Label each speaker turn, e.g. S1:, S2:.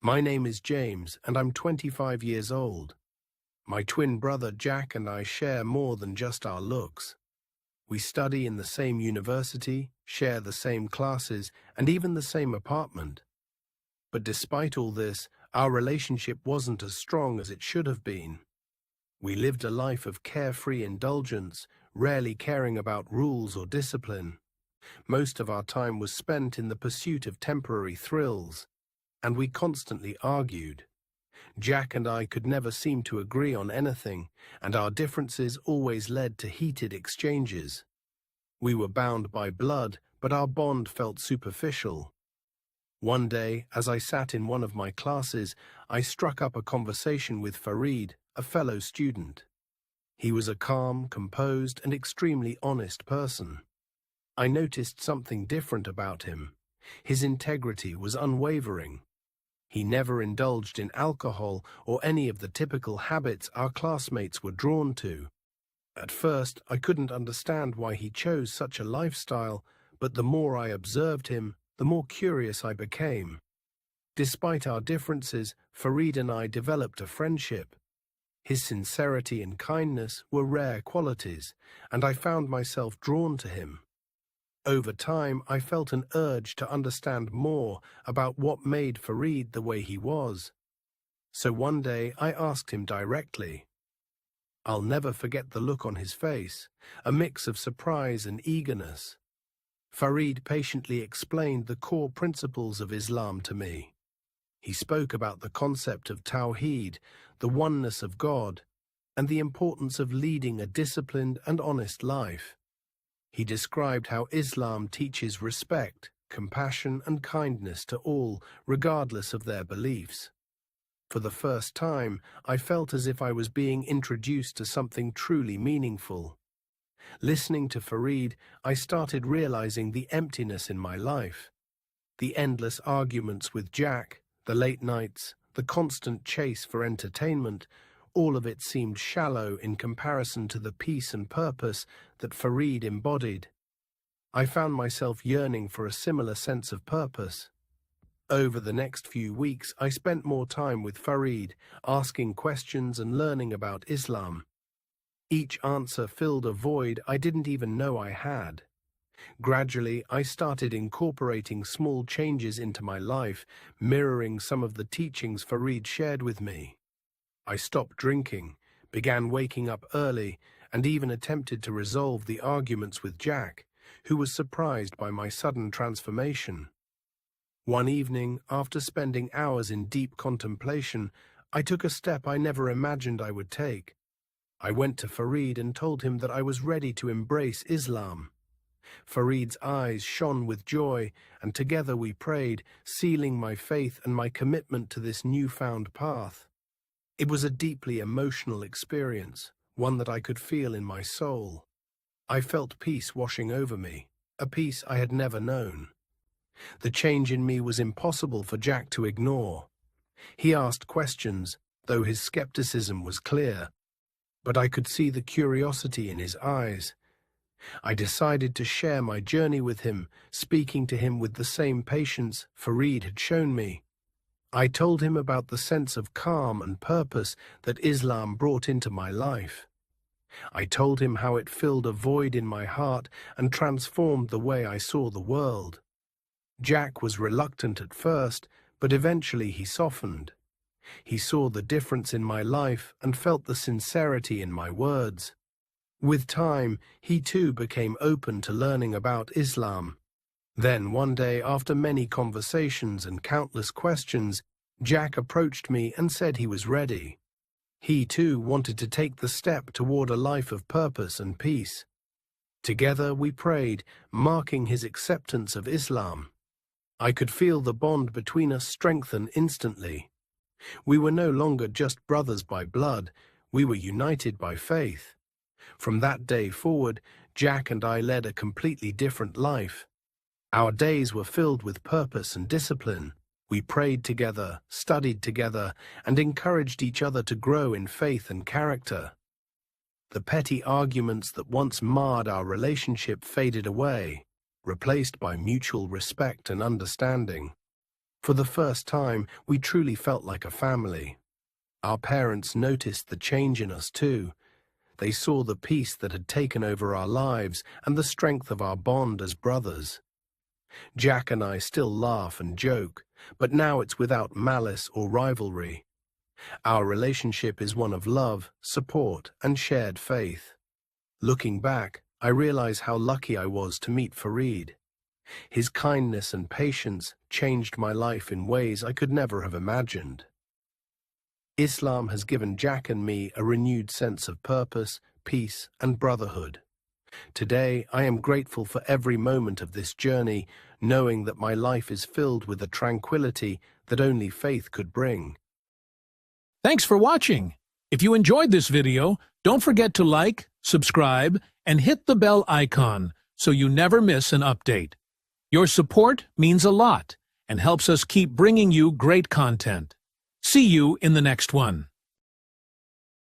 S1: My name is James, and I'm 25 years old. My twin brother Jack and I share more than just our looks. We study in the same university, share the same classes, and even the same apartment. But despite all this, our relationship wasn't as strong as it should have been. We lived a life of carefree indulgence, rarely caring about rules or discipline. Most of our time was spent in the pursuit of temporary thrills, and we constantly argued. Jack and I could never seem to agree on anything, and our differences always led to heated exchanges. We were bound by blood, but our bond felt superficial. One day, as I sat in one of my classes, I struck up a conversation with Farid, a fellow student. He was a calm, composed, and extremely honest person. I noticed something different about him. His integrity was unwavering. He never indulged in alcohol or any of the typical habits our classmates were drawn to. At first, I couldn't understand why he chose such a lifestyle, but the more I observed him, the more curious I became. Despite our differences, Farid and I developed a friendship. His sincerity and kindness were rare qualities, and I found myself drawn to him. Over time, I felt an urge to understand more about what made Farid the way he was. So one day, I asked him directly. I'll never forget the look on his face, a mix of surprise and eagerness. Farid patiently explained the core principles of Islam to me. He spoke about the concept of Tawheed, the oneness of God, and the importance of leading a disciplined and honest life. He described how Islam teaches respect, compassion, and kindness to all, regardless of their beliefs. For the first time, I felt as if I was being introduced to something truly meaningful. Listening to Farid, I started realizing the emptiness in my life. The endless arguments with Jack, the late nights, the constant chase for entertainment, all of it seemed shallow in comparison to the peace and purpose that Farid embodied. I found myself yearning for a similar sense of purpose. Over the next few weeks, I spent more time with Farid, asking questions and learning about Islam. Each answer filled a void I didn't even know I had. Gradually, I started incorporating small changes into my life, mirroring some of the teachings Farid shared with me. I stopped drinking, began waking up early, and even attempted to resolve the arguments with Jack, who was surprised by my sudden transformation. One evening, after spending hours in deep contemplation, I took a step I never imagined I would take. I went to Farid and told him that I was ready to embrace Islam. Farid's eyes shone with joy, and together we prayed, sealing my faith and my commitment to this newfound path. It was a deeply emotional experience, one that I could feel in my soul. I felt peace washing over me, a peace I had never known. The change in me was impossible for Jack to ignore. He asked questions, though his skepticism was clear, but I could see the curiosity in his eyes. I decided to share my journey with him, speaking to him with the same patience Farid had shown me. I told him about the sense of calm and purpose that Islam brought into my life. I told him how it filled a void in my heart and transformed the way I saw the world. Jack was reluctant at first, but eventually he softened. He saw the difference in my life and felt the sincerity in my words. With time, he too became open to learning about Islam. Then one day, after many conversations and countless questions, Jack approached me and said he was ready. He too wanted to take the step toward a life of purpose and peace. Together we prayed, marking his acceptance of Islam. I could feel the bond between us strengthen instantly. We were no longer just brothers by blood, we were united by faith. From that day forward, Jack and I led a completely different life. Our days were filled with purpose and discipline. We prayed together, studied together, and encouraged each other to grow in faith and character. The petty arguments that once marred our relationship faded away, replaced by mutual respect and understanding. For the first time, we truly felt like a family. Our parents noticed the change in us too. They saw the peace that had taken over our lives and the strength of our bond as brothers. Jack and I still laugh and joke, but now it's without malice or rivalry. Our relationship is one of love, support, and shared faith. Looking back, I realize how lucky I was to meet Farid. His kindness and patience changed my life in ways I could never have imagined. Islam has given Jack and me a renewed sense of purpose, peace, and brotherhood. Today, I am grateful for every moment of this journey, knowing that my life is filled with a tranquility that only faith could bring.
S2: Thanks for watching. If you enjoyed this video, don't forget to like, subscribe, and hit the bell icon so you never miss an update. Your support means a lot and helps us keep bringing you great content. See you in the next one.